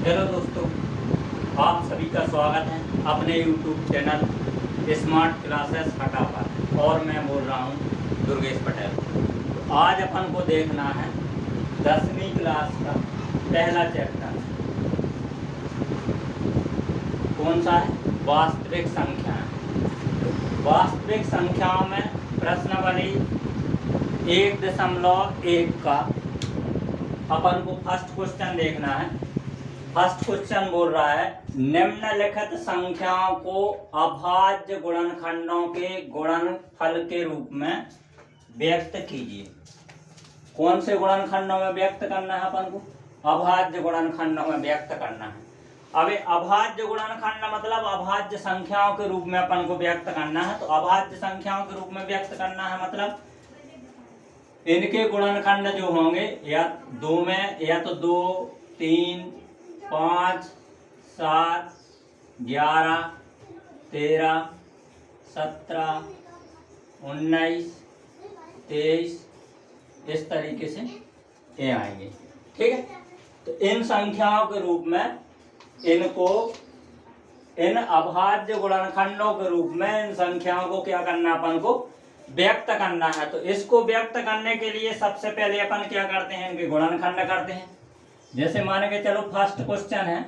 Hello दोस्तों, आप सभी का स्वागत है अपने YouTube चैनल स्मार्ट क्लासेस फटाफट। और मैं बोल रहा हूँ दुर्गेश पटेल। तो आज अपन को देखना है 10वीं क्लास का पहला चैप्टर। कौन सा है? वास्तविक संख्याएं। वास्तविक संख्याओं में प्रश्नावली 1.1 का अपन को फर्स्ट क्वेश्चन देखना है। फर्स्ट क्वेश्चन बोल रहा है निम्नलिखित संख्याओं को अभाज्य गुणनखंडों के गुणनफल के रूप में व्यक्त कीजिए। कौन से गुणनखंडों में व्यक्त करना है अपन को? अभाज्य गुणनखंडों में व्यक्त करना है। अब अभाज्य गुणनखंड मतलब अभाज्य संख्याओं के रूप में अपन को व्यक्त करना है। तो अभाज्य संख्याओं के रूप में व्यक्त करना है मतलब इनके गुणनखंड जो होंगे या दो में या तो 2, 3, 5, 7, 11, 13, 17, 19, 23 इस तरीके से ये आएंगे। ठीक है, तो इन संख्याओं के रूप में इनको इन अभाज्य गुणनखंडों के रूप में इन संख्याओं को क्या करना अपन को व्यक्त करना है। तो इसको व्यक्त करने के लिए सबसे पहले अपन क्या करते हैं, इनके गुणनखंड करते हैं। जैसे मान के चलो फर्स्ट क्वेश्चन है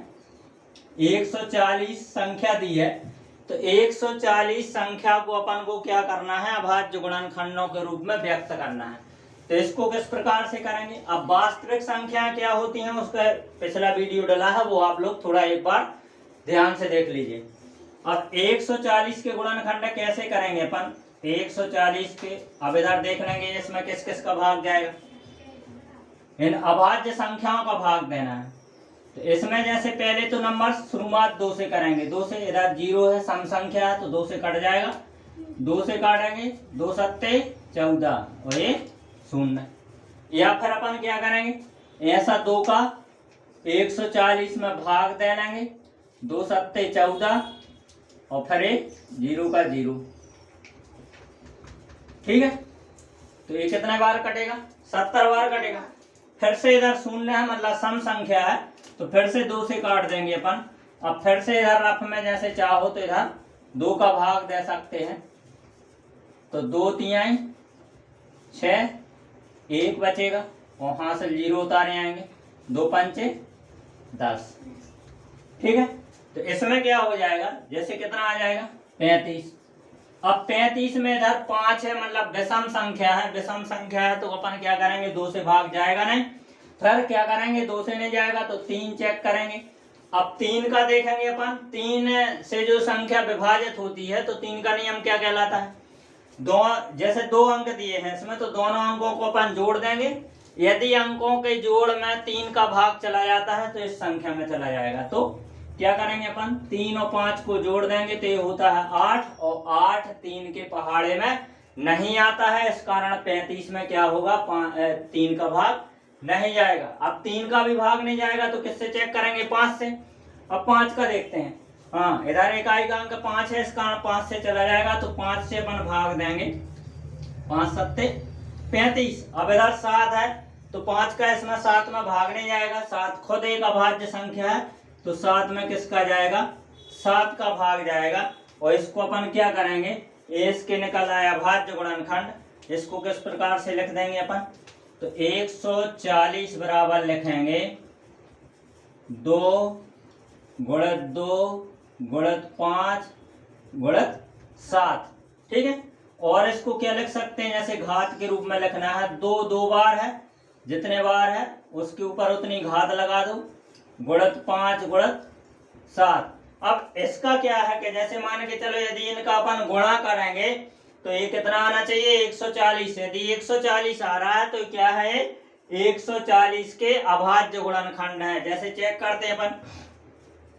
140 संख्या दी है, तो 140 संख्या को अपन को क्या करना है, अभाज्य गुणनखंडों के रूप में व्यक्त करना है। तो इसको किस प्रकार से करेंगे? अब वास्तविक संख्याएं क्या होती हैं उसका पिछला वीडियो डला है, वो आप लोग थोड़ा एक बार ध्यान से देख लीजिए। अब 140 के गुणनखंड कैसे करेंगे अपन? 140 के अब इधर देख लेंगे इसमें किस किस का भाग जाएगा। इन अभाज्य संख्याओं का भाग देना है। तो इसमें जैसे पहले तो नंबर शुरुआत 2 से करेंगे। 2 से इधर 0 है, सम संख्या है तो 2 से कट जाएगा। 2 से काटेंगे 2 सत्ते 14 और ये 0। या फिर अपन क्या करेंगे, ऐसा 2 का 140 में भाग दे लेंगे। 2 सत्ते 14 और फिर 0 का 0। ठीक है, तो ये कितने बार कटेगा? 70 बार कटेगा। फिर से इधर 0 है मतलब सम संख्या है, तो फिर से 2 से काट देंगे अपन। अब फिर से इधर रफ में जैसे चाहो तो इधर 2 का भाग दे सकते हैं। तो 2 तिहाई 6, 1 बचेगा और वहां से 0 उतारे आएंगे। 2 पंचे 10। ठीक है, तो इसमें क्या हो जाएगा, जैसे कितना आ जाएगा 35। अब 35 में इधर 5 है मतलब विषम संख्या है। विषम संख्या है तो अपन क्या करेंगे, 2 से भाग जाएगा नहीं। फिर क्या करेंगे, 2 से नहीं जाएगा तो 3 चेक करेंगे। अब 3 का देखेंगे अपन, 3 से जो संख्या विभाजित होती है तो 3 का नियम क्या कहलाता है? जैसे 2 अंक दिए हैं इसमें तो दोनों अंकों को अपन जोड़ देंगे। यदि अंकों के जोड़ में 3 का भाग चला जाता है तो इस संख्या में चला जाएगा। तो क्या करेंगे अपन, 3 और 5 को जोड़ देंगे तो ये होता है 8 और 8 3 के पहाड़े में नहीं आता है। इस कारण 35 में क्या होगा, 3 का भाग नहीं जाएगा। अब 3 का भी भाग नहीं जाएगा तो किससे चेक करेंगे, 5 से। अब 5 का देखते हैं। हाँ, इधर इकाई का अंक 5 है, इस कारण 5 से चला जाएगा तो 5 से अपन भाग देंगे। 5 सत्ते 35। अब इधर 7 है तो 5 का इसमें 7 में भाग नहीं जाएगा। 7 खुद एक अभाज्य संख्या है तो 7 में किसका जाएगा, 7 का भाग जाएगा। और इसको अपन क्या करेंगे, इसके निकल आया अभाज्य गुणनखंड। इसको किस प्रकार से लिख देंगे अपन, तो 140 बराबर लिखेंगे 2 गुणित 2 गुणित 5 गुणित 7। ठीक है, और इसको क्या लिख सकते हैं, जैसे घात के रूप में लिखना है। 2 2 बार है, जितने बार है उसके ऊपर उतनी घात लगा दो। गुणित 5 गुणित 7। अब इसका क्या है कि जैसे मान के चलो यदि इनका अपन गुणा करेंगे तो ये कितना आना चाहिए, 140। यदि 140 आ रहा है तो क्या है, 140 के अभाज्य गुणनखंड है। जैसे चेक करते हैं अपन,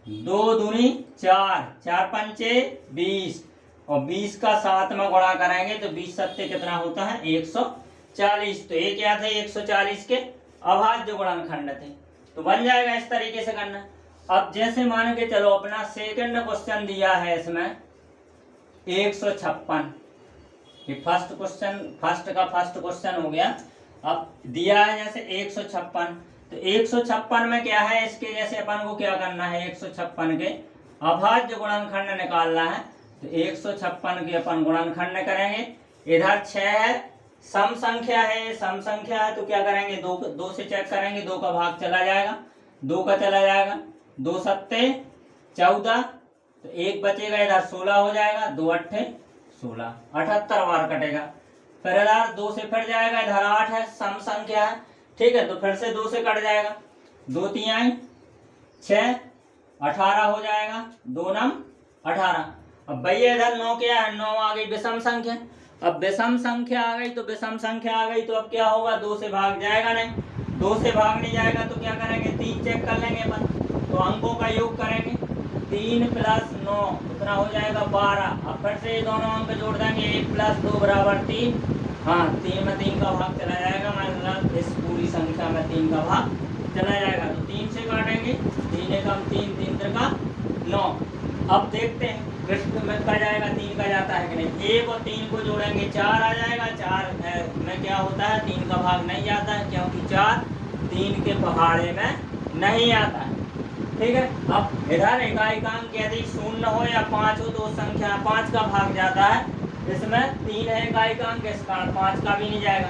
2 दूनी 4, 4 पंचे 20 और 20 का 7 में गुणा करेंगे तो 20 सत्ते कितना होता है, 140। तो ये क्या थे, 140 के अभाज्य गुणनखंड थे। तो बन जाएगा इस तरीके से करना। अब जैसे मान के चलो अपना सेकंड क्वेश्चन दिया है इसमें 156। ये फर्स्ट क्वेश्चन, फर्स्ट क्वेश्चन हो गया। अब दिया है जैसे 156, तो 156 में क्या है, इसके जैसे अपन को क्या करना है, 156 के अभाज्य गुणनखंड निकालना है। तो 156 के अपन गुणनखंड करेंगे। इधर 6 है, सम संख्या है, सम संख्या है, तो क्या करेंगे, दो से चेक करेंगे, 2 का भाग चला जाएगा, 2 का चला जाएगा, 2 सत्ते 14, तो 1 बचेगा, इधर 16 हो जाएगा, 2 अट्ठे 16, 78 बार कटेगा। फिर इधर 2 से फिर जाएगा, इधर 8 है, सम संख्या है, ठीक है, तो फिर से 2 से कट जाएगा, 2 तिहाई 6, 18 हो जाएगा, 2 नम 18। अब भैया इधर 9 क्या है, 9 आ गई विषम संख्या। अब विषम संख्या आ गई, तो विषम संख्या आ गई तो अब क्या होगा, 2 से भाग जाएगा नहीं, 2 से भाग नहीं जाएगा तो क्या करेंगे, 3 चेक कर लेंगे अपन, तो अंकों का योग करेंगे, 3 + 9 कितना हो जाएगा, 12। अब फिर से ये दोनों अंक जोड़ देंगे, 1 + 2 = 3। हाँ, 3 में 3 का भाग चला जाएगा, मतलब इस पूरी संख्या में 3 का भाग चला जाएगा, तो 3 से काटेंगे, 3 एकम 3, 3 त्रिका 9। अब देखते हैं कृष्ण में का जाएगा, 3 का जाता है कि नहीं। 1 और 3 को जोड़ेंगे, 4 आ जाएगा, 4 में क्या होता है, 3 का भाग नहीं आता है, क्योंकि 4 3 के पहाड़े में नहीं आता है, ठीक है। अब इधर एकांक यदि 0 हो या 5 हो तो संख्या 5 का भाग जाता है, इसमें 3 है एकांक, इस कारण 5 का भी नहीं जाएगा।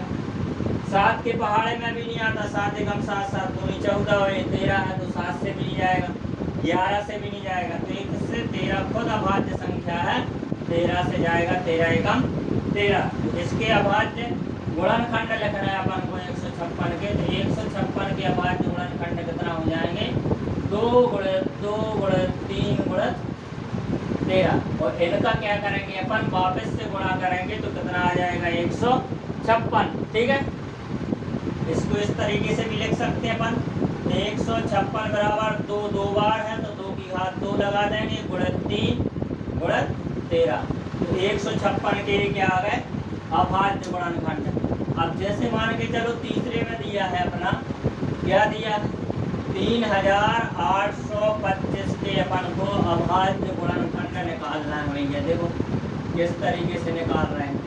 7 के पहाड़े में भी नहीं आता, 7 एकम 7, 7 दूनी 14 और 13 है, तो 7 से भी नहीं जाएगा, 11 से भी नहीं जाएगा, तो 1 से 13 खुद अभाज्य संख्या है, 13 से जाएगा, 13 एकम 13। तो इसके अभाज्य गुणनखंड लिखना है अपन को 156 के, तो 156 के अभाज्य गुणनखंड कितना हो जाएंगे, 2 × 2 × 3 × 13। और इनका क्या करेंगे अपन, वापस से गुणा करेंगे तो कितना आ जाएगा, 156, ठीक है। इसको इस तरीके से भी लिख सकते हैं अपन, 156 बराबर 2 2 बार है, तो 2 की घात 2 लगा देंगे, × 3 × 13। तो 156 के क्या आ गए, अभाज्य गुणनखंड। अब जैसे मान के चलो तीसरे में दिया है अपना, क्या दिया है, 3825 के अपन को अभाज्य गुणनखंड निकालना है भैया। देखो किस तरीके से निकाल रहे हैं,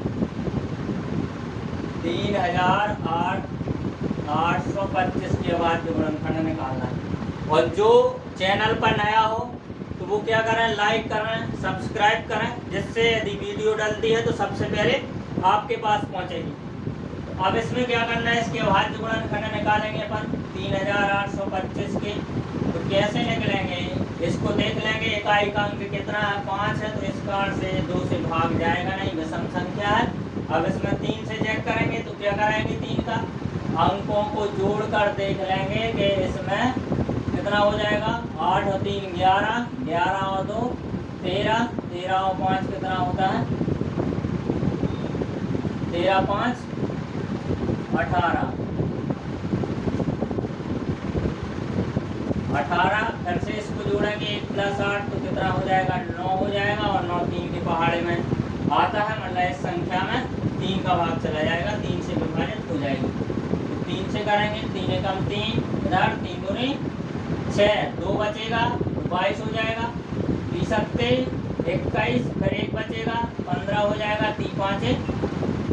3825 के अभाज्य गुणनखंड निकालना है। और जो चैनल पर नया हो तो वो क्या करें, लाइक करें, सब्सक्राइब करें, जिससे यदि वीडियो डलती है तो सबसे पहले आपके पास पहुंचेगी। तो अब इसमें क्या करना है, इसके अभाज्य गुणनखंड निकालेंगे अपन 3825 के। तो कैसे निकलेंगे, इसको देख लेंगे, एकांक कितना है, 5 है, तो इस कारण से 2 से भाग जाएगा नहीं, विषम संख्या है। अब इसमें 3 से चेक करेंगे, तो क्या करेंगे, 3 का अंकों को जोड़कर देख लेंगे कि इसमें कितना हो जाएगा, 8 और 3 11, 11 और 2 13, 13 और 5 कितना होता है, 13 5 18, 18। फिर से इसको जोड़ेंगे, 1 + 8 तो कितना हो जाएगा, 9 हो जाएगा, और 9 3 के पहाड़े में आता है, मतलब इस संख्या में 3 का भाग चला जाएगा, 3 से विभाजित हो जाएगी। तो 3 से करेंगे, 3 एकम 3, इधर 3 दूनी 6, 2 बचेगा, 22 हो जाएगा, 20 सत्ते 21, फिर 1 बचेगा, 15 हो जाएगा, 3 5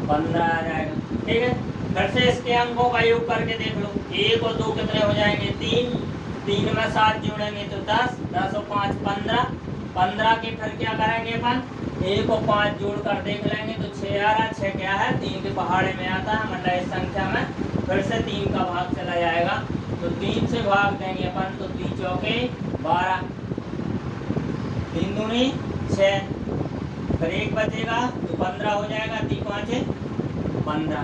15 आ जाएगा, ठीक है। फिर से इसके अंकों का योग करके देख लो, 1 और 2 कितने हो जाएंगे, 3, 3 में 7 जोड़ेंगे तो 10, 10 और 5 15, 15 के फिर क्या करेंगे अपन, 1 और 5 जोड़ कर देख लेंगे तो 6 आ रहा, 6 क्या है, 3 के पहाड़े में आता है, मतलब इस संख्या में फिर से 3 का भाग चला जाएगा, तो 3 से भाग देंगे अपन, तो 3 चौके 12, 3 दूनी 6, फिर 1 बचेगा तो 15 हो जाएगा, 3 5 15।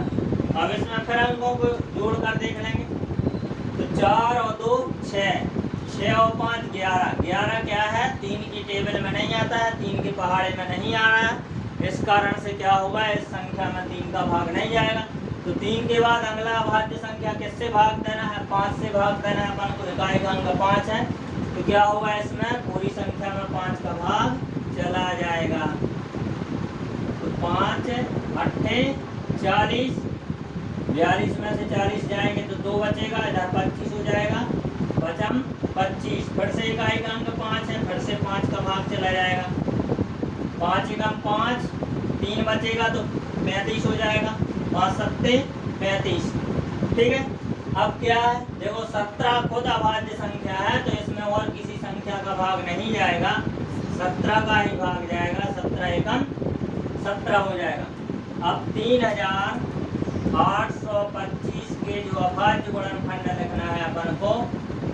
अब इसमें फिर अंकों को जोड़ कर देख लेंगे, तो 4 और 2 6, 6 और 5 11, 11 क्या है, 3 की टेबल में नहीं आता है, 3 के पहाड़े में नहीं आ रहा है, इस कारण से क्या होगा, इस संख्या में 3 का भाग नहीं जाएगा। तो 3 के बाद अगला अभाज्य संख्या किससे भाग देना है, 5 से भाग देना है अपन को, एकांक 5 है, तो क्या होगा, इसमें पूरी संख्या में 5 का भाग चला जाएगा, तो 5 8 40, 42 में से 40 जाएंगे तो 2 बचेगा, इधर 25 हो जाएगा, बचम 25। फिर से एकांक 5 है, फिर से 5 का भाग चला जाएगा, 5 एकम 5, 3 बचेगा तो 35 हो जाएगा, 5 सत्ते 35, ठीक है। अब क्या है, देखो 17 खुद अभाज्य संख्या है तो इसमें और किसी संख्या का भाग नहीं जाएगा, 17 का ही भाग जाएगा, 17 एकम 17 हो जाएगा। अब 3825 के जो अभाज्य गुणनखंड लिखना है अपन को,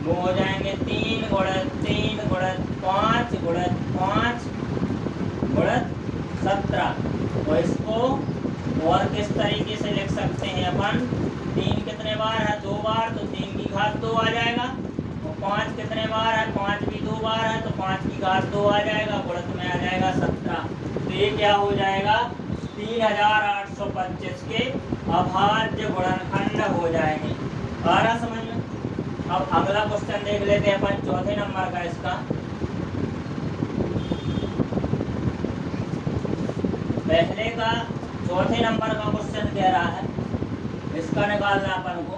वो हो जाएंगे 3 गुणित 3 गुणित 5 गुणित 5 गुणित 17। और इसको और किस तरीके से लिख सकते हैं अपन, 3 कितने बार है, 2 बार, तो 3 की घात 2 आ जाएगा। और 5 कितने बार है, 5 भी 2 बार है, तो 5 की घात 2 आ जाएगा, गुणित में आ जाएगा 17। तो ये क्या हो जाएगा, 3825 के अभाज्य गुणनखंड हो जाएंगे। आ रहा समझ में। अब अगला क्वेश्चन देख लेते हैं अपन, चौथे नंबर का इसका। पहले का चौथे नंबर का क्वेश्चन कह रहा है, इसका निकालना अपन को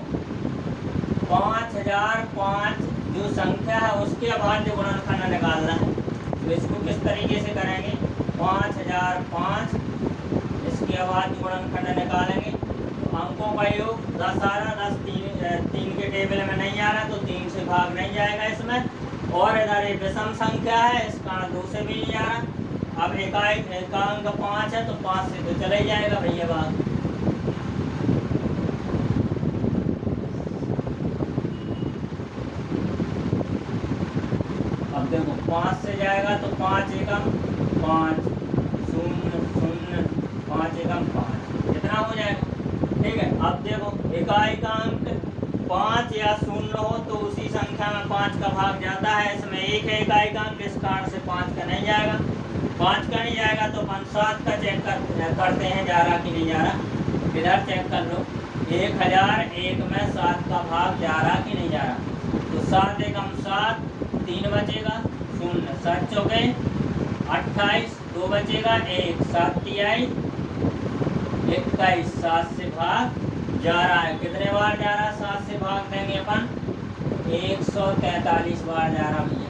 5005 जो संख्या है उसके अभाज्य गुणनखंड निकालना है। तो इसको किस तरीके से करेंगे, 5005 इसके अभाज्य गुणनखंड निकालेंगे। तो अंकों का योग 10 आ रहा, 10 3 के टेबल में नहीं आ रहा, तो 3 से भाग नहीं जाएगा इसमें। और इधर एक विषम संख्या है, इस कारण 2 से भी नहीं आ रहा। अब एकांक 5 है, तो 5 से तो चला ही जाएगा भैया भाग। अब देखो 5 से जाएगा तो 5 एकम 5 0 0 5 एकम 5 इतना हो जाएगा। ठीक है। अब देखो एकांक 5 या 0 हो तो उसी संख्या में 5 का भाग जाता है, इसमें एक है एकांक, इस कारण से 5 का नहीं जाएगा। 5 का नहीं जाएगा तो 7 का चेक करते हैं, जा रहा कि नहीं जा रहा। इधर चेक कर लो, 1001 में 7 का भाग जा रहा कि नहीं जा रहा। तो 7 एकम 7, 3 बचेगा 0, 7 चौके 28, 2 बचेगा 1, 7 तिहाई 21, 7 से भाग जा रहा है। कितने बार जा रहा है, 7 से भाग देंगे अपन 143 बार जा रहा भैया।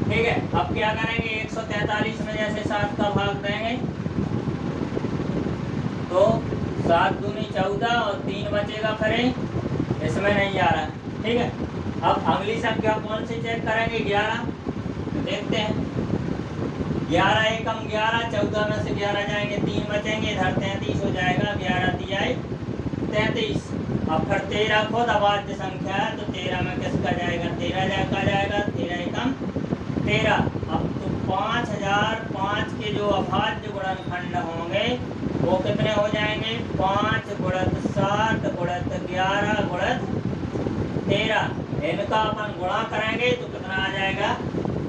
ठीक है। अब क्या करेंगे, 143 में जैसे 7 का भाग देंगे तो 7 दूनी 14 और 3 बचेगा फिर, इसमें नहीं जा रहा। ठीक है। अब अगली संख्या कौन सी चेक करेंगे, 11। तो देखते हैं, 11 एकम 11, 14 में से 11 जाएंगे, 3 बचेंगे, इधर 33 हो जाएगा, 11 तिहाई 33। अब फिर 13 खुद अभाज्य संख्या है, तो 13 में किसका जाएगा, 13 का जाएगा, 13 एकम 13। अब तो 5005 के जो अभाज्य गुणनखंड होंगे वो कितने हो जाएंगे, 5 गुणित 7 गुणित 11 गुणित 13। इनका अपन गुणा करेंगे तो कितना आ जाएगा,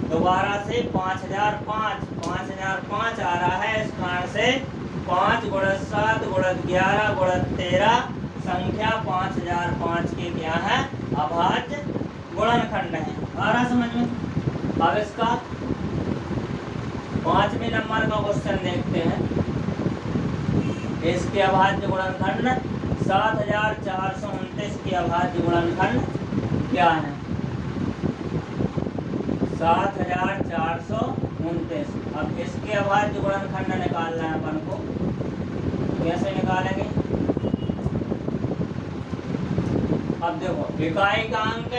दोबारा से 5005 आ रहा है, इस कारण से 5 गुणित 7 गुणित 11 गुणित 13 संख्या 5005 के क्या है, अभाज्य गुणनखंड है। आ रहा समझ में। अब इसका 5वें नंबर का क्वेश्चन देखते हैं। इसके अभाज्य गुणनखंड 7429 के अभाज्य गुणनखंड क्या है, 7429। अब इसके अभाज्य गुणनखंड निकालना है अपन को, कैसे निकालेंगे। अब देखो इकाई का अंक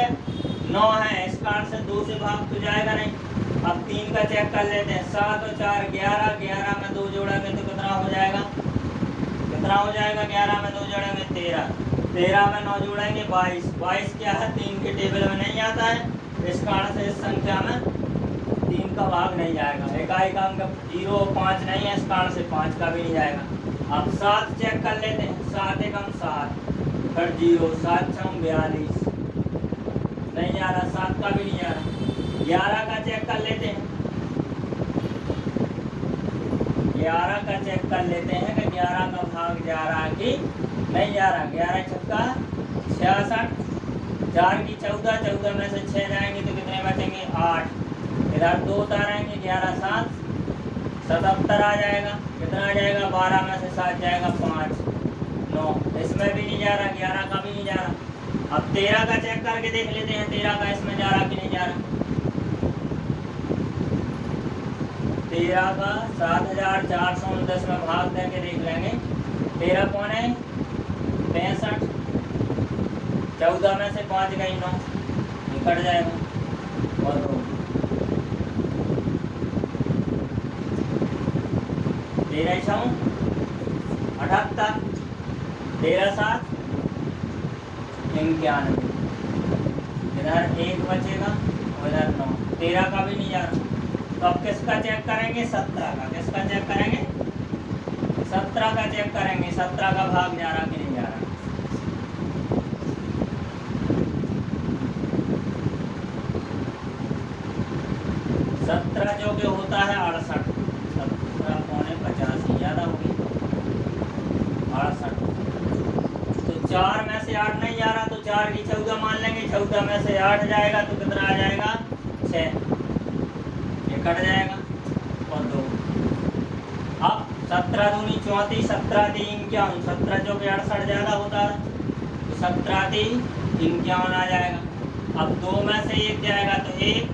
9 है, इस कारण से 2 से भाग तो जाएगा नहीं। अब 3 का चेक कर लेते हैं, 7 और 4 11, 11 में 2 जोड़ेंगे तो कितना हो जाएगा, कितना हो जाएगा, 11 में 2 जोड़ेंगे 13, 13 में 9 जोड़ेंगे 22, 22 क्या है, 3 के टेबल में नहीं आता है, इस कारण से इस संख्या में 3 का भाग नहीं जाएगा। इकाई का अंक 0 5 नहीं है, इस कारण से 5 का भी नहीं जाएगा। अब 7 चेक कर लेते हैं, 7 एकम 7 फिर 0, 7 6 42 नहीं जा रहा, 7 का भी नहीं जा रहा। 11 का चेक कर लेते हैं, 11 का चेक कर लेते हैं कि 11 का भाग जा रहा कि नहीं जा रहा। 11 छक्का 66, 4 की 14, 14 में से 6 जाएंगे तो कितने बचेंगे, 8, इधर 2 उतारेंगे, 11 7 77 आ जाएगा। कितना आ जाएगा, 12 में से 7 जाएगा 5 9, इसमें भी नहीं जा रहा, 11 का भी नहीं जा रहा। अब 13 का चेक करके देख लेते हैं, 13 का इसमें जा रहा कि नहीं जा रहा। 13 का 7429 में भाग देके देख लेंगे। 13 कौन है, 65, 14 में से 5 गई 9, कट जाएगा। और 13 6 78, 13 7 91, इधर 1 बचेगा और इधर 9, 13 का भी नहीं जा रहा। तो अब किसका चेक करेंगे? 17 का। किसका चेक करेंगे? 17 का चेक करेंगे। 17 का भाग जा रहा कि नहीं जा रहा। 17 जो कि होता है 68, 17 पौने 85 ज़्यादा होगी 68। तो 4 में से 8 नहीं जा रहा, तो 4 की 14 मान लेंगे। 14 में से 8 जाएगा तो कितना आ जाएगा? 6, ये कट जाएगा और 2। अब 17 दूनी 34, 17 3 51, 17 जो कि 68 ज़्यादा होता है, तो 17 3 51 आ जाएगा। अब 2 में से 1 जाएगा तो 1,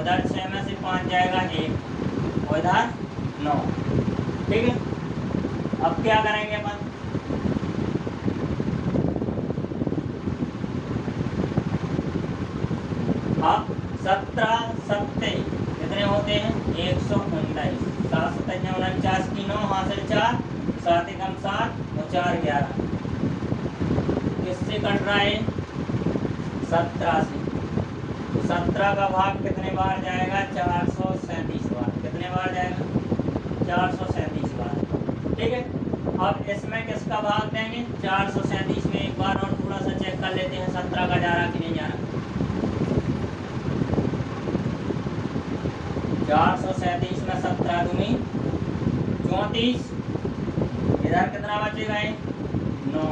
उधर 6 में से 5 जाएगा 1, और इधर 9। ठीक है, अब क्या करेंगे अपन? अब 17 7 कितने होते हैं? 119। 7 7 49 की 9 हासिल 4, 7 एकम 7 और 4 11। किससे कट रहा है? 17 से। तो 17 का भाग कितने बार जाएगा? 437 बार। कितने बार जाएगा? 437 बार। ठीक है, अब इसमें किसका भाग देंगे? 437 में एक बार और थोड़ा सा चेक कर लेते हैं 17 का जा रहा कि नहीं जा रहा। 437 में 17 दूनी 34, इधर कितना बचेगा? 9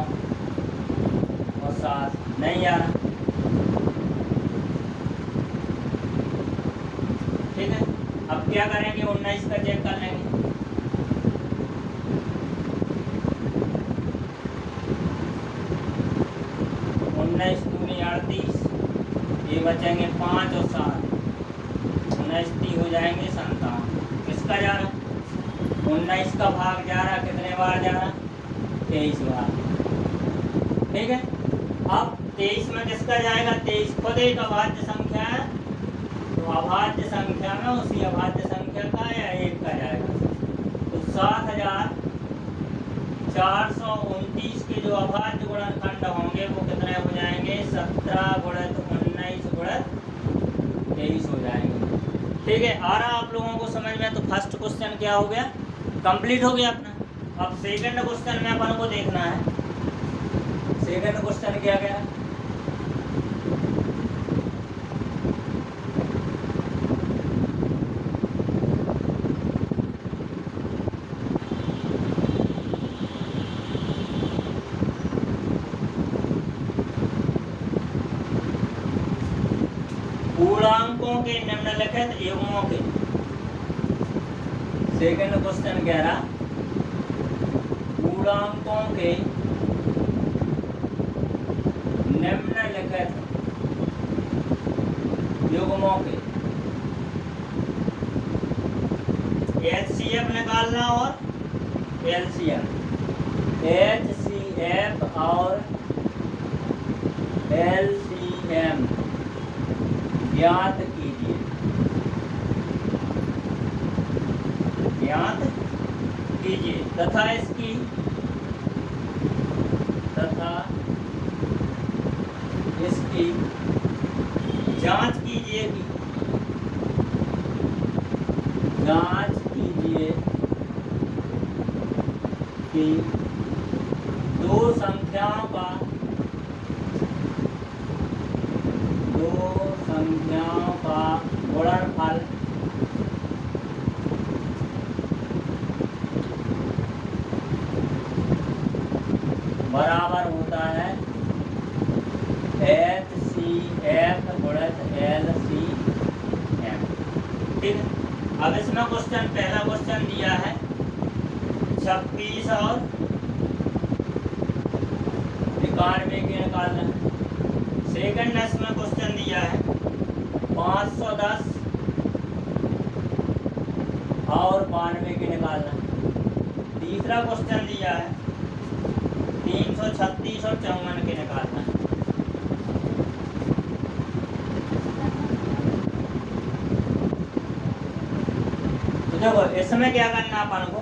और 7 नहीं आ रहा। ठीक है, अब क्या करेंगे? 19 का चेक कर लेंगे। 19 दूनी 38, ये बचेंगे 5 और 7, 19 30 हो जाएंगे 57। किसका जा रहा? 19 का भाग जा रहा कितने बार जा रहा? 23 बार। ठीक है, अब 23 में किसका जाएगा? 23 खुद एक अभाज्य संख्या है, तो अभाज्य संख्या में उसी अभाज्य संख्या का या 1 का जाएगा। तो 7429 के जो अभाज्य गुणनखंड होंगे वो कितने हो जाएंगे? 17 गुणित 19 गुणित 23 हो जाएंगे। ठीक है, आ रहा आप लोगों को समझ में? तो फर्स्ट क्वेश्चन क्या हो गया? कंप्लीट हो गया अपना। अब सेकंड क्वेश्चन में अपन को देखना है। सेकंड क्वेश्चन क्या गया? पूर्णांकों के निम्नलिखित युग्मों के। सेकंड क्वेश्चन कह रहा पूर्णांकों के निम्नलिखित युग्मों के HCF निकालना और LCM। HCF और LCM ज्ञात कीजिए। ज्ञात कीजिए तथा इसकी जांच कीजिए कि दो संख्याओं का गुणनफल बराबर होता है HCF गुणित LCM। ठीक है, अब इसमें क्वेश्चन, पहला क्वेश्चन दिया है 26 और 91 के निकालना है। सेकंड इसमें क्वेश्चन दिया है 510 और 92 के निकालना है। तीसरा क्वेश्चन दिया है 336 और 54 के निकालना है। तो देखो इसमें क्या करना अपन को,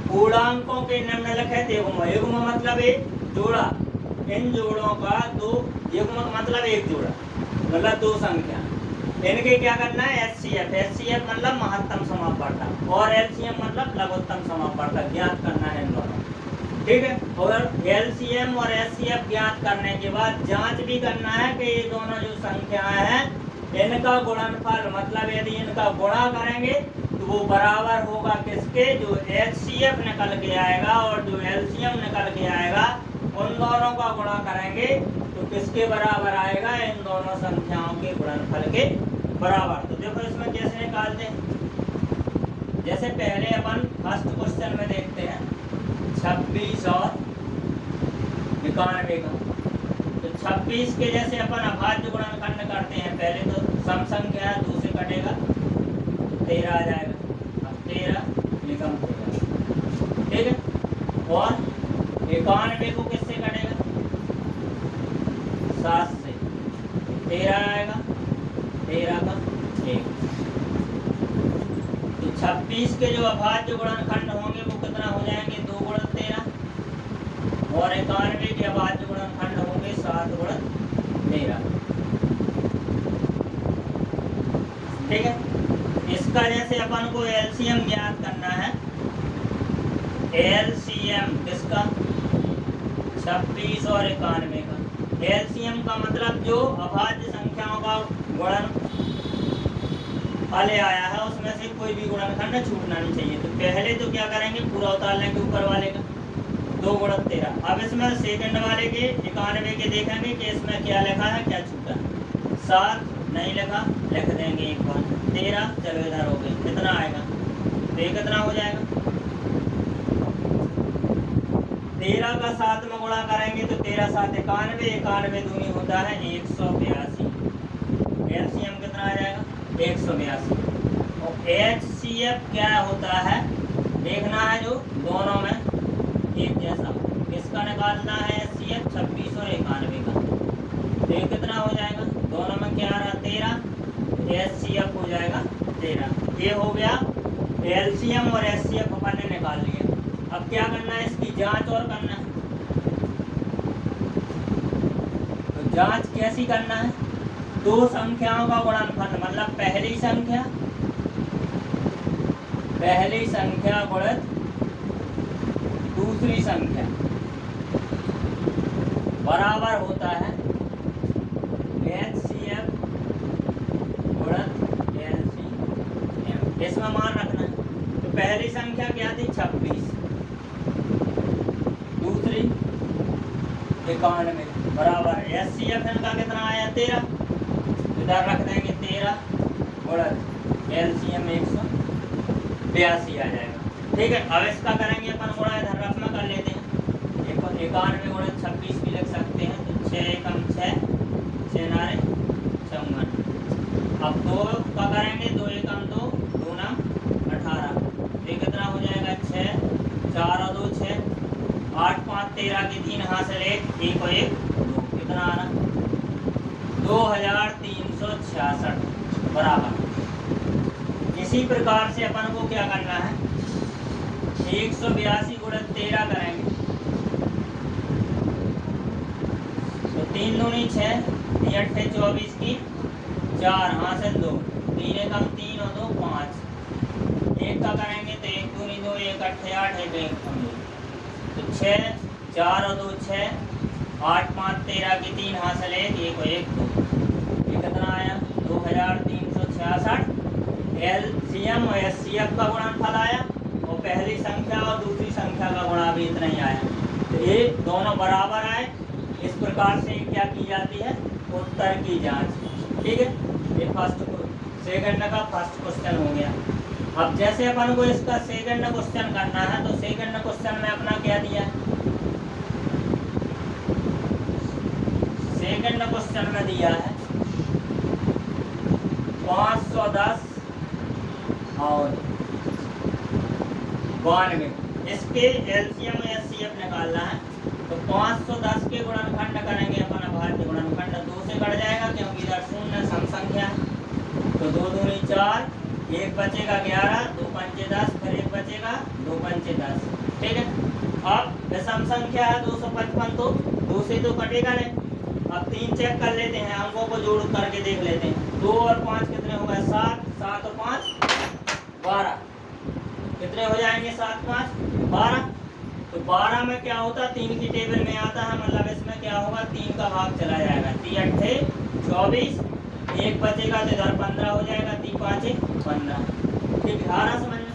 पूर्णांकों के निम्नलिखित युग्म, युग्म मतलब एक जोड़ा, इन जोड़ों का दो, युग्म मतलब एक जोड़ा मतलब दो संख्या, इनके क्या करना है एचसीएफ, एचसीएफ मतलब महत्तम समापवर्तक और एलसीएम मतलब लघुत्तम समापवर्तक ज्ञात करना है इन दोनों, ठीक है। और एलसीएम और एचसीएफ ज्ञात करने के बाद जांच भी करना है कि ये दोनों जो संख्याएं हैं इनका गुणनफल, मतलब यदि इनका गुणा करेंगे तो वो बराबर होगा किसके, जो एचसीएफ निकल के आएगा और जो एलसीएम निकल के आएगा, उन दोनों का गुणा करेंगे तो किसके बराबर आएगा, इन दोनों संख्याओं के गुणनफल के बराबर। तो देखो इसमें कैसे निकालते हैं, जैसे पहले अपन फर्स्ट क्वेश्चन में देखते हैं 26 और 91 का। तो 26 के जैसे अपन अभाज्य गुणनखंड करते हैं, पहले तो सम संख्या 2 से कटेगा 13 आ जाएगा, अब 13 निकम हो जाएगा, ठीक है। और 91 को किससे कटेगा, 7 से, 13 आएगा, 13 का 1। तो 26 के जो अभाज्य गुणनखंड होंगे वो कितना हो जाएंगे, 2 गुणन 13, और 91 के अभाज्य गुणनखंड होंगे 7 गुणन 13, ठीक है। इसका जैसे अपन को एलसीएम ज्ञात करना है, एलसीएम किसका, 26 और 91 का। एलसीएम का मतलब जो अभाज्य संख्याओं का गुणन फल आया है उसमें से कोई भी गुणनखंड छूटना नहीं चाहिए। तो पहले तो क्या करेंगे, पूरा उतार लेंगे ऊपर वाले का 2 गुणन 13। अब इसमें सेकंड वाले के 91 के देखेंगे कि इसमें क्या लिखा है, क्या छूटा, 7 नहीं लिखा, लिख देंगे एक बार, 13 चलो इधर हो गए, कितना आएगा, तो ये कितना हो जाएगा, 13 का 7 में गुणा करेंगे तो 13 7 91, 91 दूनी होता है 182, एलसीएम कितना आ जाएगा 182। और एचसीएफ क्या होता है देखना है, जो दोनों में एक जैसा, किसका निकालना है एचसीएफ, 26 और 91 का। तो ये कितना हो जाएगा, दोनों में क्या रहा 13, एचसीएफ हो जाएगा 13। ये हो गया एलसीएम और एचसीएफ अपन ने निकाल लिया। अब क्या करना है, इसकी जांच और करना है। तो जांच कैसी करना है, दो संख्याओं का गुणनफल, मतलब पहली संख्या गुणित दूसरी संख्या बराबर होता है एचसीएफ गुणित एलसीएम। इसमें मान रखना है। तो पहली संख्या क्या थी 26, दूसरी 91 बराबर एचसीएफ इनका कितना आया 13, इधर रख देंगे 13 गुणित एलसीएम 182 आ जाएगा, ठीक है। अब इसका करेंगे अपन गुणा, इधर रफ में कर लेते हैं, 91 गुणित 26 भी लिख सकते हैं। तो 6 एकम 6, 6 नारे 54। अब 2 का करेंगे, 2 एकम 2, 2 नाम 18, ये कितना हो जाएगा 6, 4 और 2 6, 8 5 13 की 3 हासिल 1, 1 और 1 2, कितना आ रहा 2366 बराबर। इसी प्रकार से अपन को क्या करना है, 182 गुणित 13 करेंगे, तो 3 दूनी 6, 3 अट्ठे 24 की 4 हासिल 2, 3 एकम 3 और 2 5, 1 का करेंगे तो 1 दूनी 2, 1 अट्ठे 8, 1 1 तो 6, 4 और 2 6, 8 5 13 की 3 हासिल 1, 1 और 1 2, ये कितना आया 2366। एलसीएम और एचसीएफ का गुणनफल आया और पहली संख्या और दूसरी संख्या का गुणा भी इतना ही आया। तो ये दोनों बराबर आए। इस प्रकार से क्या की जाती है, उत्तर की जांच, ठीक है। ये सेकंड का फर्स्ट क्वेश्चन हो गया। अब जैसे अपन को इसका सेकंड क्वेश्चन करना है, तो सेकंड क्वेश्चन में अपना क्या दिया है, सेकंड क्वेश्चन में दिया है 510 और 92, इसके एलसीएम एचसीएफ निकालना है। तो 510 के गुणनखंड करेंगे अपन अभाज्य गुणनखंड, 2 से कट जाएगा क्योंकि इधर शून्य सम संख्या है। तो 2 दूनी 4, 1 बचेगा 11, 2 पंचे 10, फिर 1 बचेगा, 2 पंचे 10। ठीक है, अब सम संख्या है 255, तो 2 से तो कटेगा नहीं। अब 3 चेक कर लेते हैं, अंकों को जोड़ करके देख लेते हैं। 2 और 5 कितने हो गए? 7, 7 और 5 12। कितने हो जाएंगे? 7, 5 12। तो 12 में क्या होता है? 3 की टेबल में आता है, मतलब इसमें क्या होगा? 3 का भाग चला जाएगा। 3 अट्ठे 24, 1 बचेगा तो इधर 15 हो जाएगा। 3 5 15। ठीक है, आ रहा समझ में?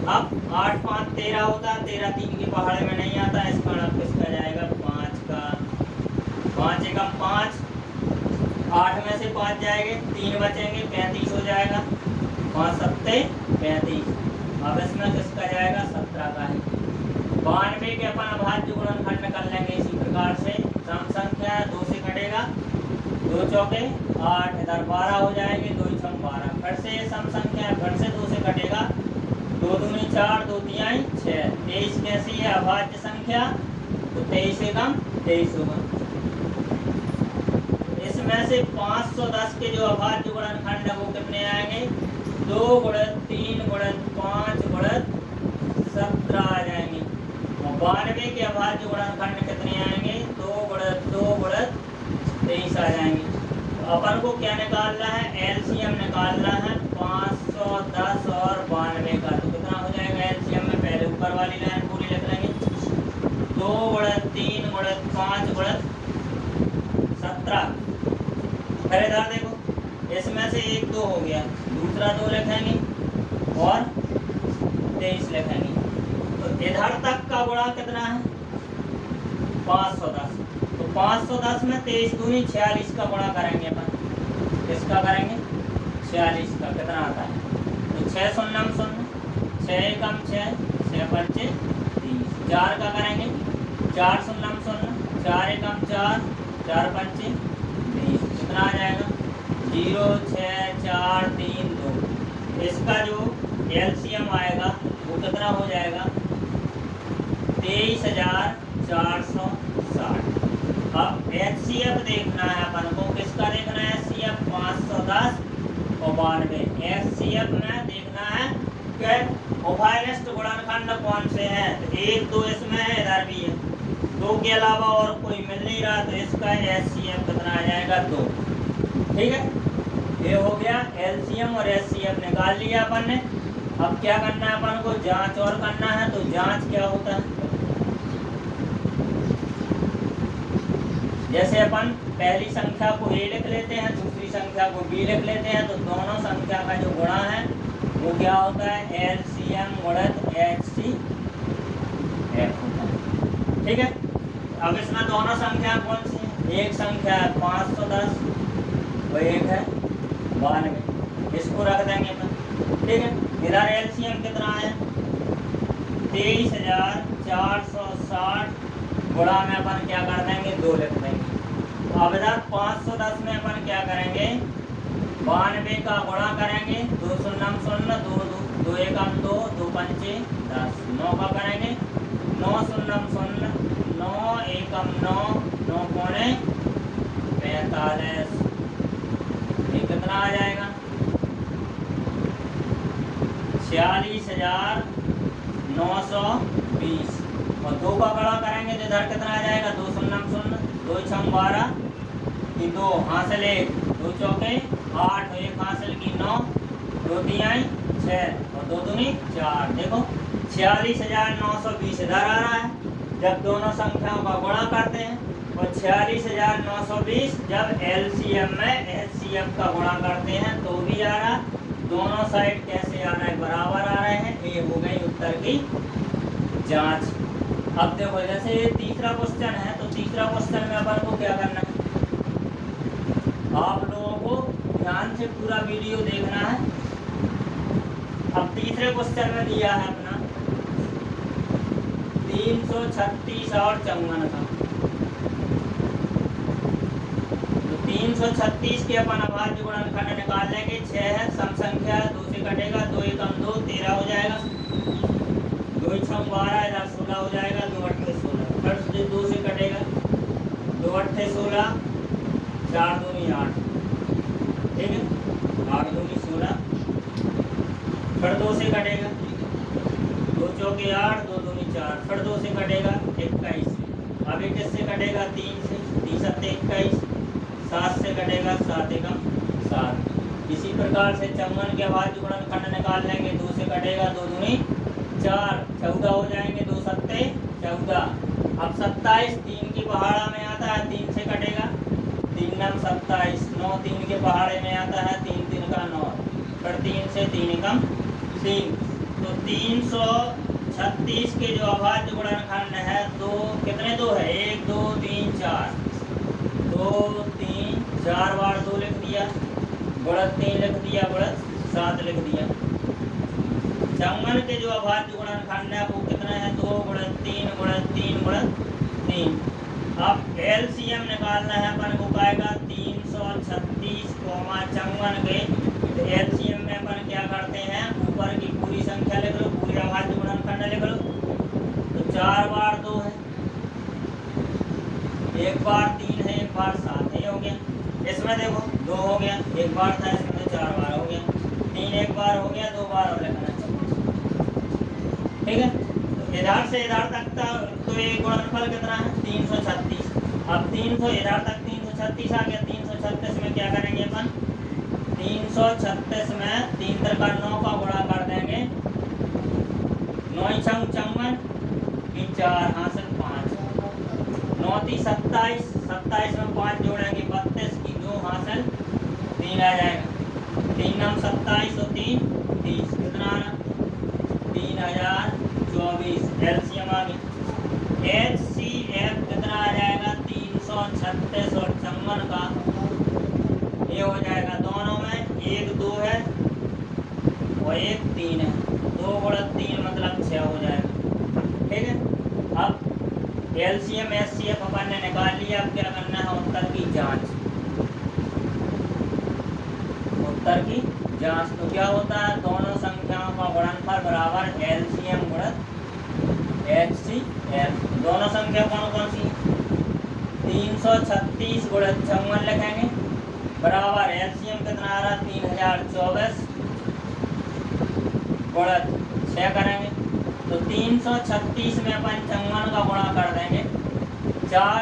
अब 8 5 13 होता है, 13 3 के पहाड़े में नहीं आता है, इसका मतलब किसका जाएगा? 5 का। 5 एकम 5, 8 में से 5 जाएंगे, 3 बचेंगे, 35 हो जाएगा। 5 सत्ते 35। अब इसमें किसका जाएगा? 17 का है। 92 के अपन अभाज्य गुणनखंड कर लेंगे इसी प्रकार से। सम संख्या है, 2 से कटेगा, 2 चौके 8, इधर 12 हो जाएंगे, 2 छम 12। फिर से ये सम संख्या है, फिर से 2 से कटेगा, 2 दूनी 4, 2 तिहाई 6। 23 कैसी है? अभाज्य संख्या, तो 23 एकम 23 होगा। इसमें से 510 के जो अभाज्य गुणनखंड है वो कितने आएंगे? 2 गुणित 3 गुणित 5 गुणित 17 आ जाएंगे। 92 के अभाज्य गुणनखंड कितने आएंगे? 2 गुणित 2 गुणित 23 आ जाएंगे। तो अपन को क्या निकालना है? एलसीएम निकालना है 510 और 92 का। तो कितना हो जाएगा एलसीएम में? पहले ऊपर वाली लाइन पूरी लिख लेंगे। 2 गुणित 3 गुणित 5 गुणित 17। फिर इधर देखो, इसमें से 1 2 हो गया, दूसरा 2 लिखेंगे और 23 लिखेंगे। तो इधर तक का गुणा कितना है? 510। तो 510 में 23 दूनी 46 का गुणा करेंगे अपन। किसका करेंगे? 46 का। कितना आता है? तो 6 शून्यम 0, 6 एकम 6, 6 पंचे 30। 4 का करेंगे, 4 शून्यम 0, 4 एकम 4, 4 पंचे 30। कितना आ जाएगा? 0 6 4 3 2। इसका जो एलसीएम आएगा वो कितना हो जाएगा? 23,460। अब एचसीएफ देखना है अपन को। किसका देखना है? एचसीएफ 510 और 92। एचसीएफ में देखना है कि उभयनिष्ठ गुणनखंड कौन से हैं। तो 1 2 इसमें है, इधर भी है। 2 के अलावा और कोई मिल नहीं रहा, तो इसका एचसीएफ कितना आ जाएगा? 2। ठीक है, ये हो गया एलसीएम और एचसीएफ निकाल लिया अपन ने। अब क्या करना है अपन को? जांच और करना है। तो जांच क्या होता है? जैसे अपन पहली संख्या को ए लिख लेते हैं, दूसरी संख्या को बी लिख लेते हैं, तो दोनों संख्या का जो गुणा है वो क्या होता है? एलसीएम गुणित एचसीएफ होता है। ठीक है, अब इसमें दोनों संख्या कौन सी है? एक संख्या है 510 और एक है 92। इसको रख देंगे अपन। ठीक है, इधर एलसीएम कितना है? 23,460 गुणा में अपन क्या कर देंगे? 2 लिख देंगे। अब इधर 510 में अपन क्या करेंगे? 92 का गुणा करेंगे, 2 शून्यम 0, 2 एकम 2, 2 पंचे 10। 9 का करेंगे, 9 शून्यम 0, 9 एकम 9, 9 पौने 45। ये कितना आ जाएगा? 46,920। और 2 का बड़ा करेंगे तो इधर कितना आ जाएगा? 2 शून्यम 0, 2 छम 12 की 2 हासिल 1, 2 चौके 8, 1 हासिल की 9, 2 तिहाई 6 और 2 दूनी 4। देखो 46,920 इधर आ रहा है जब दोनों संख्याओं का गुणा करते हैं, और 46,920 जब एलसीएम में एचसीएफ का गुणा करते हैं तो भी आ रहा। दोनों साइड कैसे आ रहा है? बराबर आ रहे हैं। ये हो गई उत्तर की जांच। अब देखो, जैसे ये तीसरा क्वेश्चन है, तो तीसरा क्वेश्चन में अपन को क्या करना है? आप लोगों को ध्यान से पूरा वीडियो देखना है। अब तीसरे क्वेश्चन में दिया है अपना 336 और 54 का। तो 336 के अपन अभाज्य गुणनखंड निकाल लेंगे। 6 है, सम संख्या है, 2 से कटेगा, 2 एकम 2, 13 हो जाएगा। 2 छम 12, इधर 16 हो जाएगा। 2 अट्ठे 16, फिर से 2 से कटेगा, 2 अट्ठे 16, 4 दूनी 8। ठीक है, 8 दूनी 16, फिर 2 से कटेगा, 2 चौके 8, 2 दूनी 4, फिर 2 से कटेगा 21। अब ये किससे कटेगा? 3 से, 3 सत्ते 21, 7 से कटेगा 7 एकम 7। इसी प्रकार से 54 के अभाज्य गुणनखंड निकाल लेंगे, 2 से कटेगा 2 दूनी 4, 14 हो जाएंगे, 2 सत्ते 14। अब 27 3 की पहाड़ा में आता है, 3 से कटेगा, 3 नम 27, 9 3 के पहाड़े में आता है, 3 3 का 9, फिर 3 से 3 एकम 3। तो 336 के जो अभाज्य गुणनखंड है, दो कितने दो है? 1 2 3 4, 2 3 4 बार 2 लिख दिया, गुणत 3 लिख दिया, गुणत 7 लिख दिया। 54 के जो अभाज्य गुणनखंड है वो कितने हैं? 2 गुणत 3 गुणत 3 गुणत 3। अब एलसीएम निकालना है अपन को, पाएगा 336, 54 के। तो एलसीएम में अपन क्या करते हैं? ऊपर की पूरी संख्या लिख लो, पूरी अभाज्य गुणनखंड लिख लो। तो 4 बार 2 है, 1 बार 3 है, 1 बार 7 है, हो गया। इसमें देखो 2 हो गया, 1 बार था, इसमें 4 बार हो गया, 3 1 बार हो गया, 2 बार और लिखना चाहिए, ठीक है। तो इधर से इधर तक था, तो ये गुणनफल कितना है? 336। अब 300 इधर तक 336 आ गया, 336 में क्या करेंगे अपन? 336 में 3 3 का 9 का गुणा कर देंगे, 9 छंग 54 की 4 हासिल 5, 9 3 27, 27 में 5 जोड़ेंगे 32 की 2 हासिल 3 आ जाएगा, 3 नम 27 और 3 30, कितना आना? 3024। एलसीएम आ गया। एचसीएफ कितना आ जाएगा? 336 और 54 का ये हो जाएगा, दोनों में 1 2 है और 1 3 है, 2 गुणत 3 मतलब 6 हो जाएगा, ठीक है। अब एलसीएम एचसीएफ अपन ने निकाल लिया, अब क्या करना है? उत्तर की जांच। उत्तर की जांच तो क्या होता है? दोनों संख्याओं का गुणनफल बराबर एलसीएम गुणित एचसीएफ। दोनों संख्या कौन कौन सी? 336 गुणित 56 लिखेंगे, बराबर एलसीएम कितना आ रहा? 3024 गुणित 6 करेंगे। तो 336 में अपन 56 का गुणा कर देंगे, 4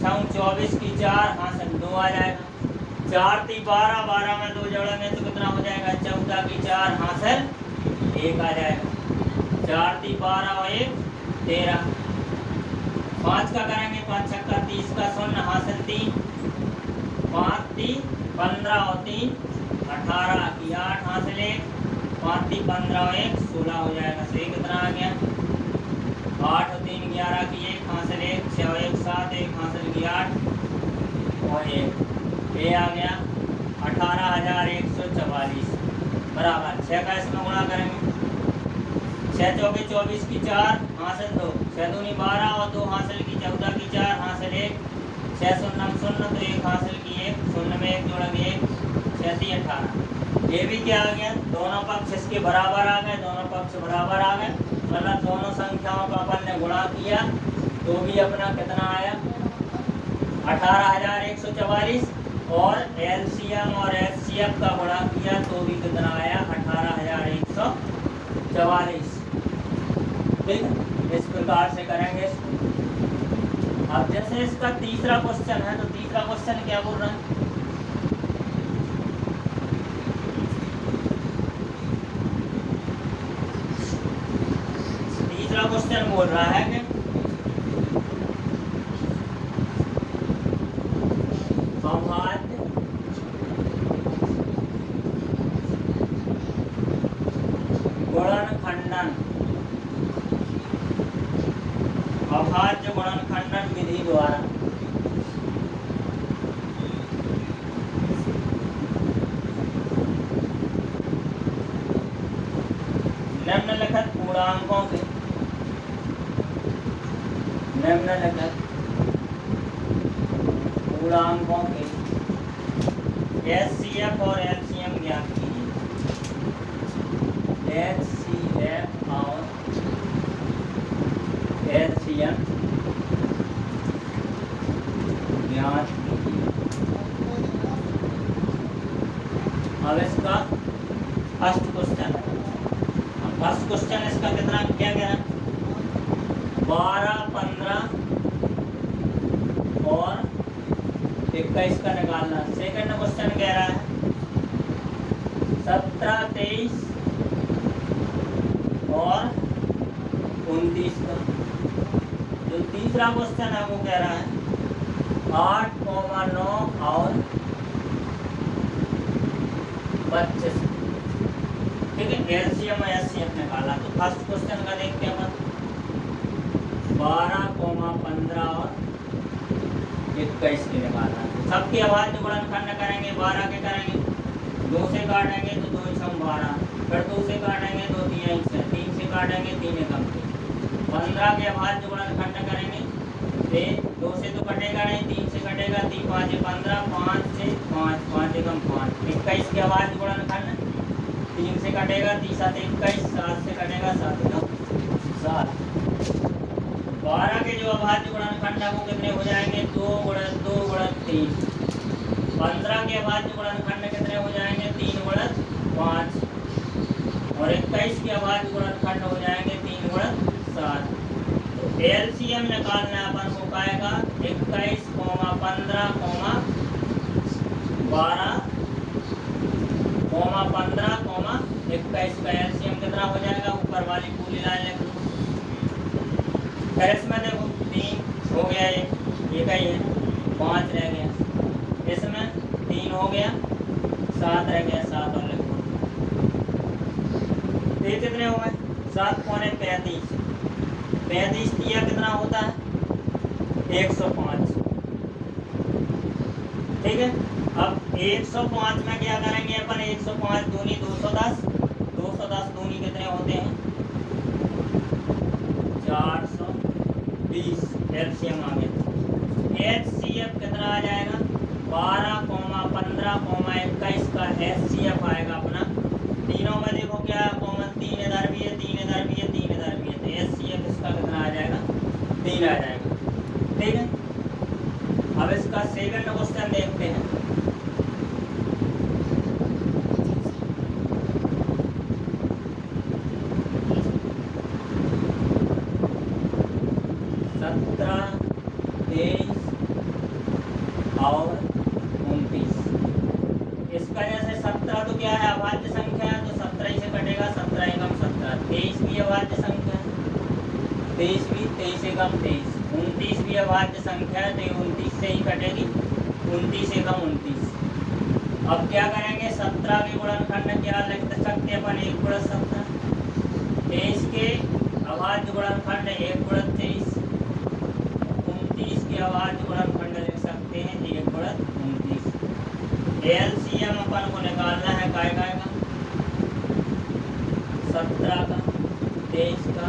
6 24 की 4 हासिल 2 आ जाएगा, 4 3 12, 12 में 2 जोड़ेंगे तो कितना हो जाएगा? 14 की 4 हासिल 1 आ जाएगा, 4 3 12 और 1 13। 5 का करेंगे, 5 छक्का 30 का 0 हासिल 3, 5 3 15 और 3 18 की 8 हासिल 1, 5 3 15 और 1 16 हो जाएगा। तो ये कितना आ गया? 8 और 3 11 की 1 हासिल 1, 6 और 1 7, 1 हासिल की 8 और 1, ये आ गया 18,144 बराबर 6 का इसमें गुणा करेंगे, 6 चौके 24 की 4 हासिल 2, 6 दूनी 12 और 2 हासिल की 14 की 4 हासिल 1, 6 0 0 तो 1 हासिल की 1, 0 में 1 जोड़ेंगे 1, 6 3 18। ये भी क्या आ गया? दोनों पक्ष इसके बराबर आ गए, दोनों पक्ष बराबर आ गए, मतलब दोनों संख्याओं का अपन ने गुणा किया तो भी अपना कितना आया? 18,144। और एलसीएम और एचसीएफ का गुणा किया तो भी कितना आया? 18,144। ठीक, इस प्रकार से करेंगे। अब जैसे इसका तीसरा क्वेश्चन है, तो तीसरा क्वेश्चन क्या बोल रहा है? तीसरा क्वेश्चन बोल रहा है कि अभाज्य गुणनखंडन, अभाज्य गुणनखंडन विधि द्वारा निम्नलिखित पूर्णांकों के एचसीएफ और एलसीएम ज्ञात कीजिए। एचसीएफ और एलसीएम ज्ञात कीजिए। अब इसका फर्स्ट क्वेश्चन है, फर्स्ट क्वेश्चन इसका कितना क्या कह रहा है, 12, 15 और 21 का निकालना। सेकंड क्वेश्चन कह रहा है 17, 23 और 29 का। जो तीसरा क्वेश्चन है वो कह रहा है 8, 9 और 25। ठीक है, एलसीएम और एचसीएफ निकाला। तो फर्स्ट क्वेश्चन का देखते हैं अपन, 12, 15 और 21 के निकालना। सबके अभाज्य गुणनखंड करेंगे, 12 के करेंगे, 2 से काटेंगे तो 2 छम 12, फिर 2 से काटेंगे 2 3 6, 3 से काटेंगे 3 एकम 3। 15 के अभाज्य गुणनखंड करेंगे, 2 से तो कटेगा नहीं, 3 से कटेगा, 3 5 15, 5 से 5, 5 एकम 5। 21 के अभाज्य गुणनखंड, 3 से कटेगा, 3 7 21, 7 से कटेगा, 7 एकम 7। 12 के जो अभाज्य गुणनखंड है वो कितने हो जाएंगे, 2 गुणन 2 गुणन 3। 15 के अभाज्य गुणनखंड कितने हो जाएंगे, 3 गुणन 5। और 21 के अभाज्य गुणनखंड हो जाएंगे 3 गुणन 7। तो एलसीएम निकालना है अपन को पाएगा 21, 15, 12, 15, 21 का एलसीएम कितना हो जाएगा, ऊपर वाली पूरी लाइन लिख लो। फिर इसमें देखो 3 हो गया, ये का ही है, 5 रह गया, इसमें 3 हो गया, 7 रह गया, 7 और लिखो। ये कितने हो गए, 7 पौने 35, 35 दिया कितना होता है 105। ठीक है, अब 105 में क्या करेंगे अपन, 105 दूनी 210, 210 दूनी कितने होते हैं 420। एलसीएम आ गया। एचसीएफ कितना आ जाएगा, 12, 15, 21 का एचसीएफ आएगा अपना। तीनों में देखो क्या है कॉमन, 3 इधर भी है, 3 इधर भी है, 3 इधर भी है, तो एचसीएफ इसका कितना आ जाएगा, 3 आ जाएगा। ठीक है, अब इसका सेकंड क्वेश्चन देखते हैं। और 29। इसका जैसे 17 तो क्या है अभाज्य संख्या है, तो 17 से कटेगा, 17 एकम 17। 23 भी अभाज्य संख्या है, 23 भी, 23 एकम 23। 29 भी अभाज्य संख्या है, तो 29 से ही कटेगी, 29 एकम 29। अब क्या करेंगे, 17 के गुणनखंड क्या लिख सकते हैं अपन, 1 गुणन 17। 23 के अभाज्य गुणनखंड 1 गुणन 23। 29 के अभाज्य गुणनखंड लिख सकते हैं 1 गुणन 29। एलसीएम अपन को निकालना है काय का, 17 का, 23 का,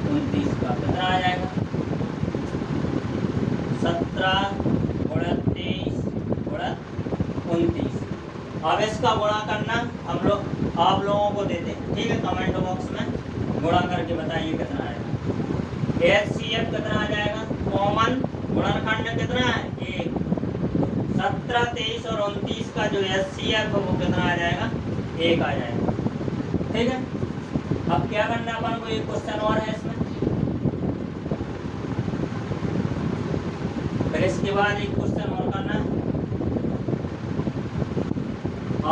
29 का। कितना आ जाएगा, 17 गुणन 23 गुणन 29। अब इसका गुणा करना हम लोग आप लोगों को देते हैं। ठीक है, कमेंट बॉक्स में गुणा करके बताइए कितना आएगा। एचसीएफ कितना आ जाएगा, कॉमन गुणनखंड कितना है 1। 17, 23 और 29 का जो एचसीएफ है वो कितना आ जाएगा, 1 आ जाएगा। ठीक है, अब क्या करना है अपन को, एक क्वेश्चन और है इसमें, फिर इसके बाद एक क्वेश्चन और करना है।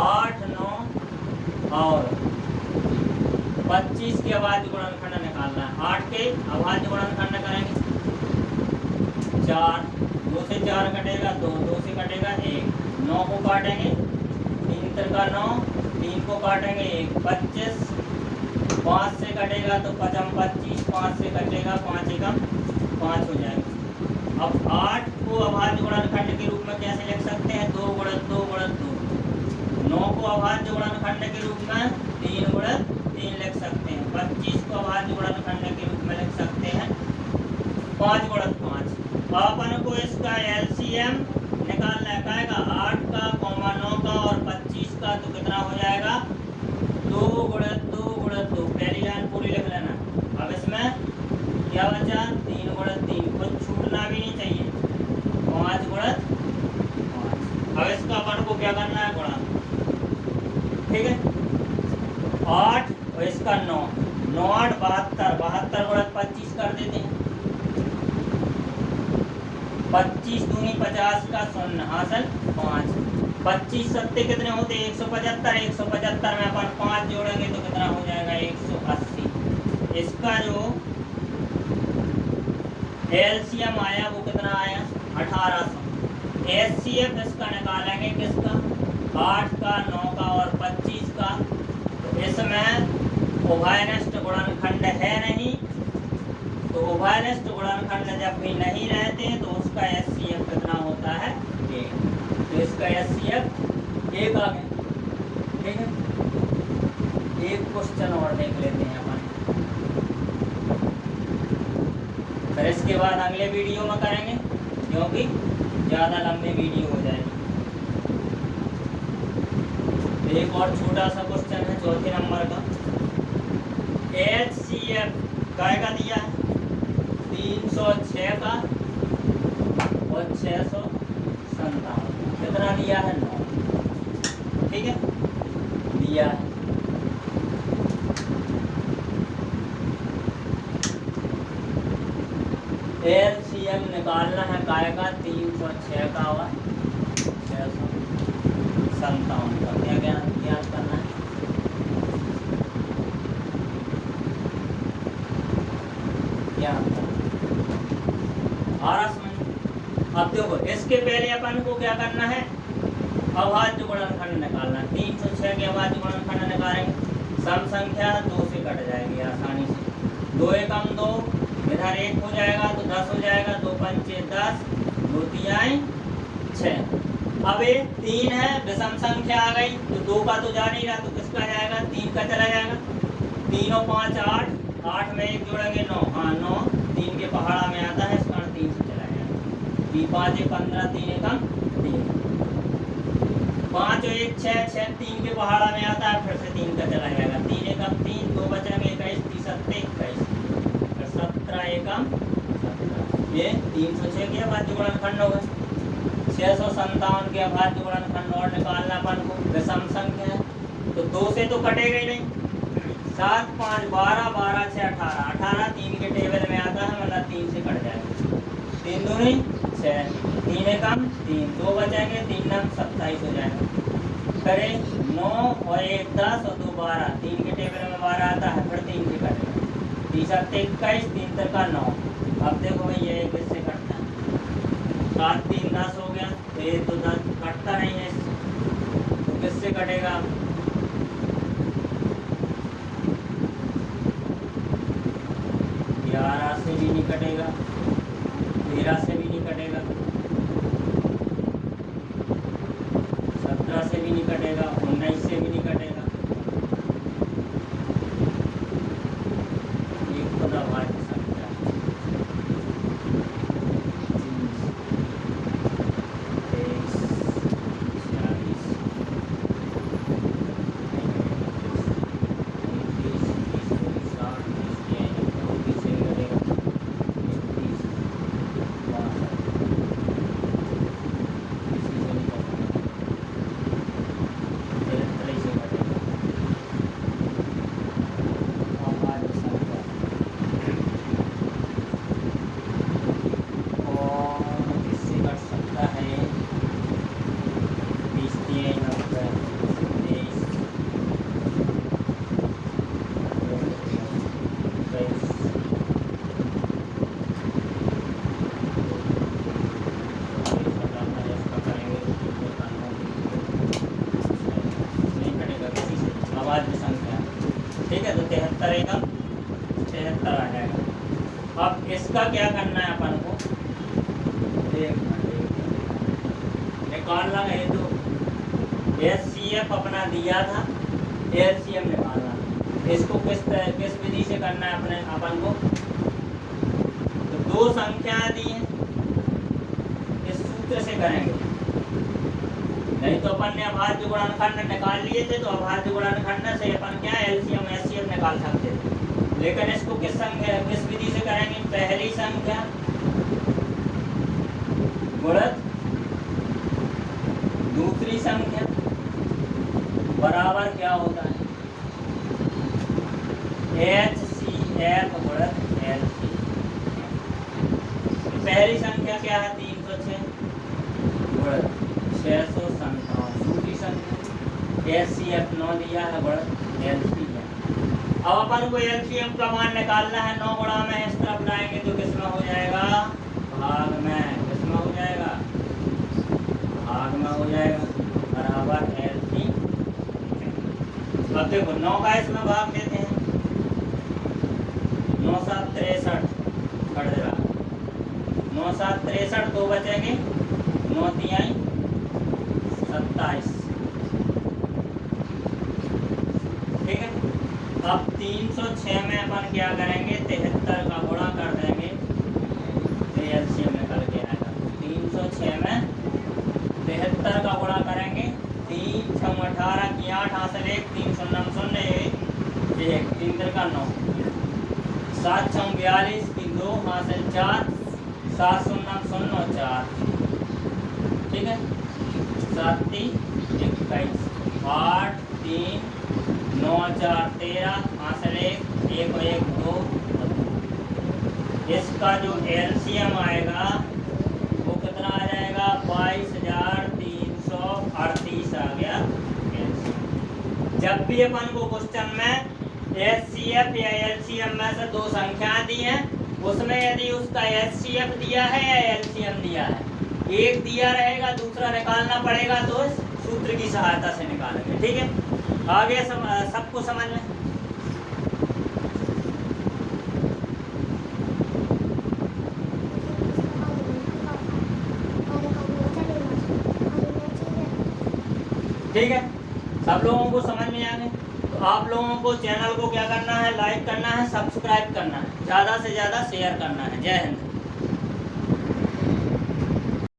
8, 9 और 25 के अभाज्य गुणनखंड निकालना है। 8 के अभाज्य गुणनखंड करेंगे, 4, 2 से 4 कटेगा, 2 से कटेगा 1, 9 को काटेंगे, 3 का 9, 3 को काटेंगे 1, 25। 5 से कटेगा तो 5 25, 5 से कटेगा 5 एकम 5 हो जाएगा। अब 8 को अभाज्य गुणनखंड के रूप में कैसे लिख सकते हैं, 2 गुणन 2 गुणन 2। 9 को अभाज्य गुणनखंड के रूप में 3 गुणन 3 लिख सकते हैं। 25 को अभाज्य गुणनखंड के रूप में लिख सकते हैं 5 गुणन 5। अपन को इसका एलसीएम निकालना है, आएगा 8 का, 9 का और 25 का, तो कितना हो जाएगा 2 गुणन 2 गुणन 2। पहली लाइन पूरी लिख लेना। अब इसमें क्या बचा, 3 गुणन 3, कुछ छूटना भी नहीं चाहिए, 5 गुणन 5। अब इसका अपन को क्या करना है, गुणा। ठीक है, 8 और इसका 9, 9 8 72, 72 गुणा 25 कर देते हैं। 25 दूनी 50 का 0 हासिल 5। 25 सत्ते कितने होते हैं 175। 175 में अपन 5 जोड़ेंगे तो कितना हो जाएगा 180। इसका जो एलसीएम आया वो कितना आया 1800। एचसीएफ इसका निकालेंगे किसका 8 का 9 का और 25 का। तो इसमें उभयनिष्ठ गुणनखंड है नहीं, तो उभयनिष्ठ गुणनखंड जब भी नहीं रहते तो उसका एचसीएफ कितना होता है 1। तो इसका एचसीएफ 1 आ गया। ठीक है, एक क्वेश्चन और देख लेते हैं अपन, फिर इसके बाद अगले वीडियो में करेंगे क्योंकि ज़्यादा लंबी वीडियो हो जाएगी। एक और छोटा सा क्वेश्चन है चौथे नंबर का। एचसीएफ काय का दिया है 306 का और 657 कितना दिया है 9। ठीक है, दिया है। एलसीएम निकालना है काय का 306 का और 657 का। क्या ज्ञान करना है ज्ञान और अब देखो इसके पहले अपन को क्या करना है अभाज्य गुणनखंड निकालना है। 306 के अभाज्य गुणनखंड निकालेंगे, सम संख्या 2 से कट जाएगी आसानी से। 2 एकम 2 इधर 1 हो जाएगा तो 10 हो जाएगा। 2 पंचे 10, 2 तिहाई 6। अब ये 3 है विषम संख्या आ गई तो 2 का तो जा नहीं रहा तो किसका जाएगा 3 का चला जाएगा। 3 और 5 8, 8 में 1 जोड़ेंगे 9, हाँ 9 3 के पहाड़ा में आता है, इस कारण 3 से चला जाएगा। 3 5 15, 3 एकम 3, 5 और 1 6, 6 3 के पहाड़ा में आता है, फिर से 3 का चला जाएगा। 3 एकम 3, 2 बचेंगे 21, 3 7 21, 17 एकम 17। ये 306 के अभाज्य गुणनखंड हो गए। 657 के अभाज्य गुणनखंड और निकालना अपन को विषम संख्या है तो 2 से तो कटेगा ही नहीं। 7 5 12, 12 6 18, 18 3 के टेबल में आता है मतलब 3 से कट जाएगा। 3 दूनी 6, 3 एकम 3, 2 बचेंगे 3 9 27 हो जाएगा। करे 9 और 1 10 और 2 12, 3 के टेबल में 12 आता है, फिर 3 से कटेगा। 3 7 21, 3 3 का 9। अब देखो भाई ये किससे कटता है 7 3 10 हो गया, तो ये तो 10 कटता नहीं है तो किससे कटेगा 11 से भी नहीं कटेगा, 13 से भी नहीं कटेगा, 17 से भी नहीं कटेगा, 19 से भी नहीं कटेगा। एक खुदा भाज्य संख्या 23 40 अभाज्य संख्या। ठीक है, तो 73 एकम 73 आ जाएगा। अब इसका क्या करना है अपन को निकालना है। तो एचसीएफ अपना दिया था, एलसीएम निकालना। इसको किस विधि से करना है अपने अपन को तो 2 संख्याएं दी हैं, इस सूत्र से करेंगे। नहीं तो अपन ने अभाज्य गुणनखंड निकाल लिए थे तो अभाज्य गुणनखंड से अपन क्या एलसीएम एचसीएफ निकाल सकते थे, लेकिन इसको किस विधि से करेंगे। पहली संख्या गुणित दूसरी संख्या बराबर क्या होता है एच एफ गुणित LC। पहली संख्या क्या है 306 गुणित 657। दूसरी संख्या HCF 9 दिया है गुणित LC है। अब अपन को LCM का मान निकालना है। 9 गुणा में इस तरफ लाएंगे तो किसमें हो जाएगा भाग में, किसमें हो जाएगा भाग में हो जाएगा बराबर LC। अब देखो 9 का इसमें भाग देते हैं, 9 7 63 कट देगा, 9 7 63 दो बचेंगे, 9 3 27। ठीक है। अब 306 में अपन क्या करेंगे 73 का गुणा कर देंगे तो LCM निकल के आएगा। 306 में 73 का गुणा करेंगे, 3 6 18 की 8 हासिल 1, 3 0 0 1 3 3 का 9, 7 6 42 की 2 हासिल 4, 7 0 0 4। ठीक है। 7 3 21, 8 3 9 4 13 हासिल 1 1 1 2। इसका जो LCM आएगा वो कितना आ जाएगा 22,338 आ गया LCM। जब भी अपन को क्वेश्चन में HCF या LCM में से दो संख्याएं दी हैं, उसमें यदि उसका HCF दिया है या LCM दिया है, एक दिया रहेगा दूसरा निकालना पड़ेगा, तो इस सूत्र की सहायता से निकालेंगे। ठीक है। आगे सबको समझ में ठीक है। सब लोगों को समझ में आ गए। तो आप लोगों को चैनल को क्या करना है, लाइक करना है, सब्सक्राइब करना है, ज़्यादा से ज़्यादा शेयर करना है। जय हिंद।